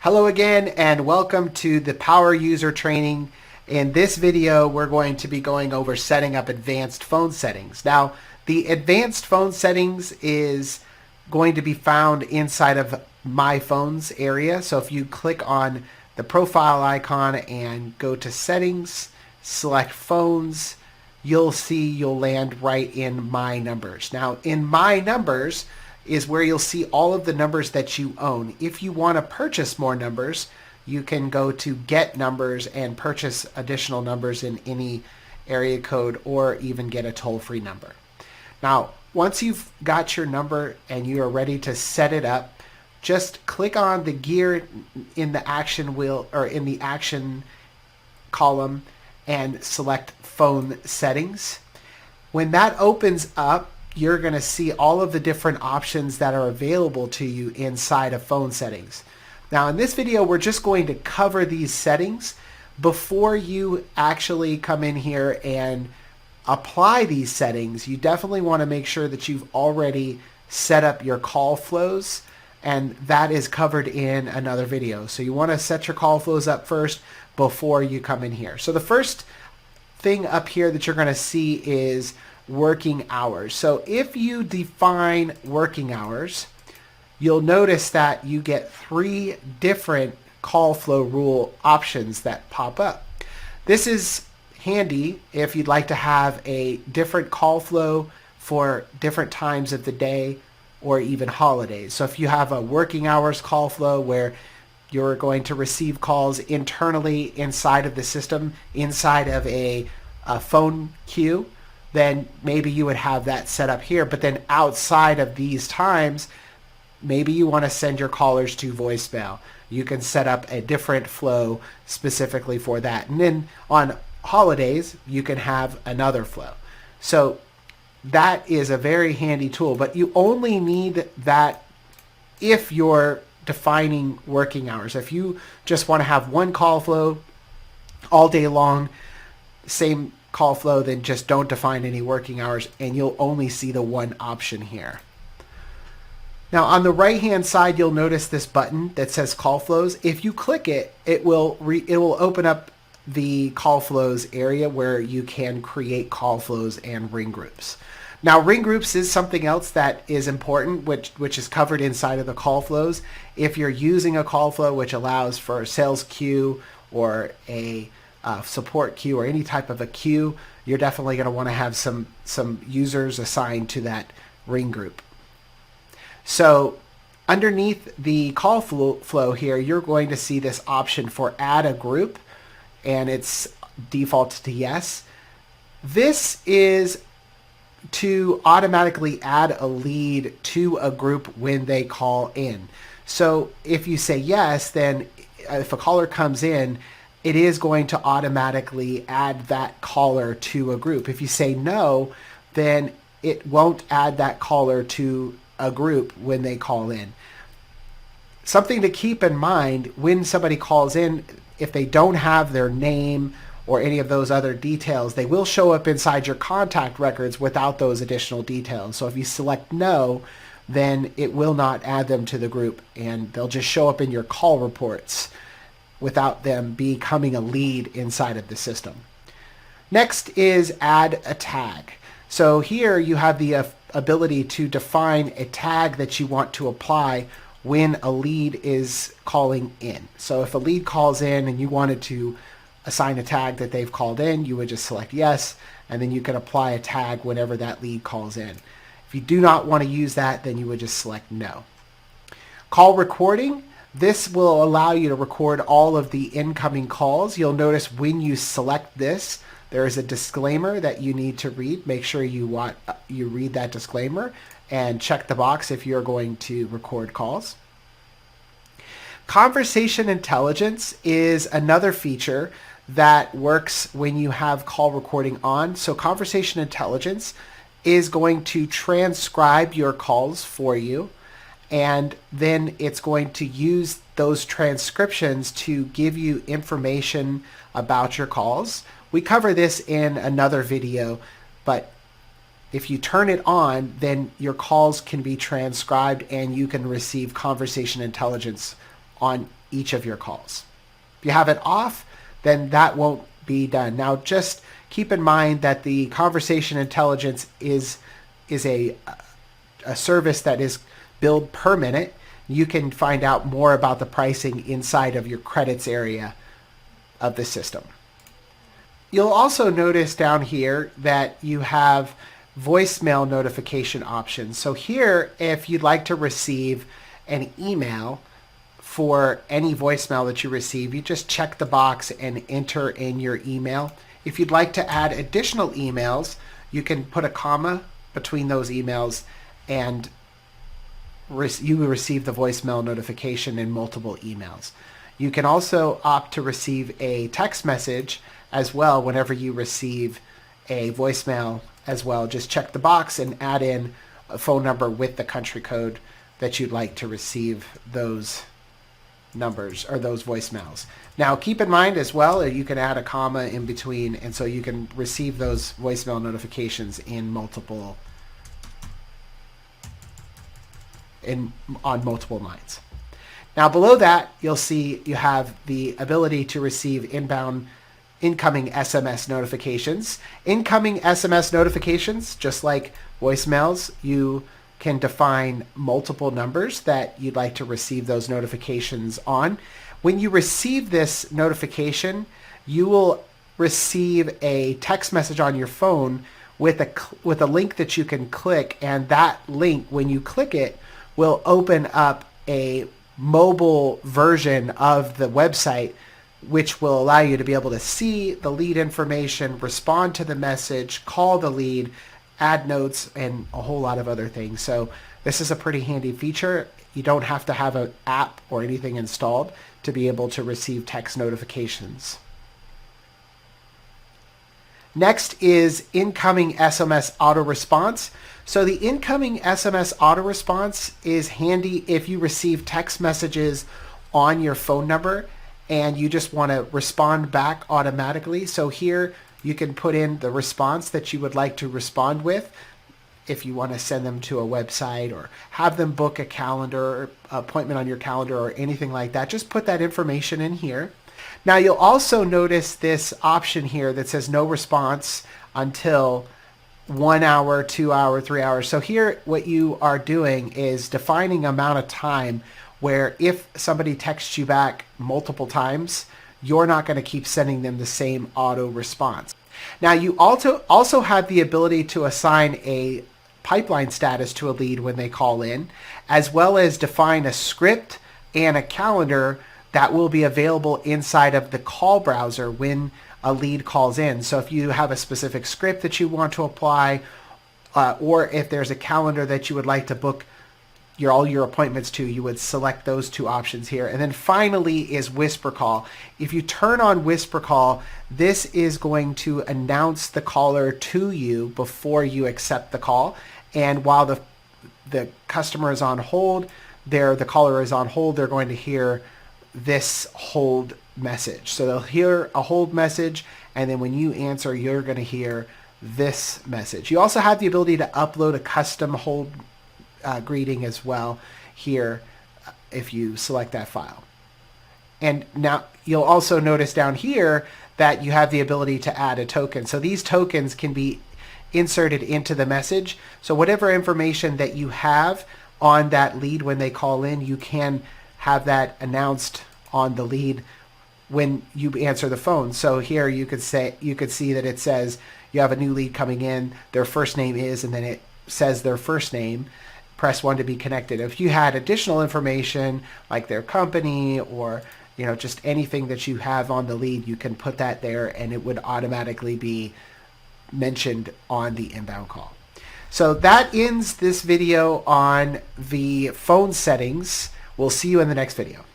Hello again and welcome to the Power User Training. In this video, we're going to be going over setting up advanced phone settings. Now, the advanced phone settings is going to be found inside of My Phones area. So if you click on the profile icon and go to settings, select phones, you'll land right in My Numbers. Now, in My Numbers is where you'll see all of the numbers that you own. If you want to purchase more numbers, you can go to Get Numbers and purchase additional numbers in any area code or even get a toll-free number. Now, once you've got your number and you are ready to set it up, just click on the gear in the action wheel or in the action column and select Phone Settings. When that opens up, you're going to see all of the different options that are available to you inside of phone settings. Now in this video, we're just going to cover these settings. Before you actually come in here and apply these settings, you definitely want to make sure that you've already set up your call flows, and that is covered in another video. So you want to set your call flows up first before you come in here. So the first thing up here that you're going to see is working hours. So if you define working hours, you'll notice that you get 3 different call flow rule options that pop up. This is handy if you'd like to have a different call flow for different times of the day or even holidays. So if you have a working hours call flow where you're going to receive calls internally inside of the system, inside of a phone queue, then maybe you would have that set up here. But then outside of these times, maybe you want to send your callers to voicemail. You can set up a different flow specifically for that. And then on holidays, you can have another flow. So that is a very handy tool, but you only need that if you're defining working hours. If you just want to have one call flow all day long, same call flow, then just don't define any working hours and you'll only see the one option here. Now on the right hand side, you'll notice this button that says call flows. If you click it, it will open up the call flows area where you can create call flows and ring groups. Now ring groups is something else that is important, which is covered inside of the call flows. If you're using a call flow which allows for a sales queue or a support queue or any type of a queue, you're definitely going to want to have some users assigned to that ring group. So underneath the call flow here, you're going to see this option for add a group, and it's default to yes. This is to automatically add a lead to a group when they call in. So if you say yes, then if a caller comes in, it is going to automatically add that caller to a group. If you say no, then it won't add that caller to a group when they call in. Something to keep in mind when somebody calls in, if they don't have their name or any of those other details, they will show up inside your contact records without those additional details. So if you select no, then it will not add them to the group and they'll just show up in your call reports without them becoming a lead inside of the system. Next is add a tag. So here you have the ability to define a tag that you want to apply when a lead is calling in. So if a lead calls in and you wanted to assign a tag that they've called in, you would just select yes, and then you can apply a tag whenever that lead calls in. If you do not want to use that, then you would just select no. Call recording. This will allow you to record all of the incoming calls. You'll notice when you select this, there is a disclaimer that you need to read. Make sure you read that disclaimer and check the box if you're going to record calls. Conversation intelligence is another feature that works when you have call recording on. So conversation intelligence is going to transcribe your calls for you, and then it's going to use those transcriptions to give you information about your calls. We cover this in another video, but if you turn it on, then your calls can be transcribed and you can receive conversation intelligence on each of your calls. If you have it off, then that won't be done. Now, just keep in mind that the Conversation Intelligence is a service that is billed per minute. You can find out more about the pricing inside of your credits area of the system. You'll also notice down here that you have voicemail notification options. So here, if you'd like to receive an email for any voicemail that you receive, you just check the box and enter in your email. If you'd like to add additional emails, you can put a comma between those emails and you will receive the voicemail notification in multiple emails. You can also opt to receive a text message as well whenever you receive a voicemail as well. Just check the box and add in a phone number with the country code that you'd like to receive those numbers or those voicemails. Now keep in mind as well, you can add a comma in between, and so you can receive those voicemail notifications in on multiple lines. Now below that, you'll see you have the ability to receive incoming SMS notifications. Incoming SMS notifications, just like voicemails, you can define multiple numbers that you'd like to receive those notifications on. When you receive this notification, you will receive a text message on your phone with a link that you can click, and that link, when you click it, will open up a mobile version of the website, which will allow you to be able to see the lead information, respond to the message, call the lead, add notes, and a whole lot of other things. So this is a pretty handy feature. You don't have to have an app or anything installed to be able to receive text notifications. Next is incoming SMS auto response. So the incoming SMS auto response is handy if you receive text messages on your phone number and you just want to respond back automatically. So here you can put in the response that you would like to respond with if you want to send them to a website or have them book a calendar appointment on your calendar or anything like that. Just put that information in here. Now you'll also notice this option here that says no response until 1 hour, 2 hour, 3 hours. So here what you are doing is defining amount of time where if somebody texts you back multiple times, you're not going to keep sending them the same auto response. Now you also have the ability to assign a pipeline status to a lead when they call in, as well as define a script and a calendar that will be available inside of the call browser when a lead calls in. So if you have a specific script that you want to apply, or if there's a calendar that you would like to book all your appointments to, you would select those two options here. And then finally is Whisper Call. If you turn on Whisper Call, this is going to announce the caller to you before you accept the call. And while the customer is on hold, the caller is on hold, they're going to hear this hold message. So they'll hear a hold message, and then when you answer, you're going to hear this message. You also have the ability to upload a custom hold greeting as well here if you select that file. And now you'll also notice down here that you have the ability to add a token. So these tokens can be inserted into the message. So whatever information that you have on that lead when they call in, you can have that announced on the lead when you answer the phone. So here you could see that it says you have a new lead coming in, their first name is, and then it says their first name. Press 1 to be connected. If you had additional information like their company or just anything that you have on the lead, you can put that there and it would automatically be mentioned on the inbound call. So that ends this video on the phone settings. We'll see you in the next video.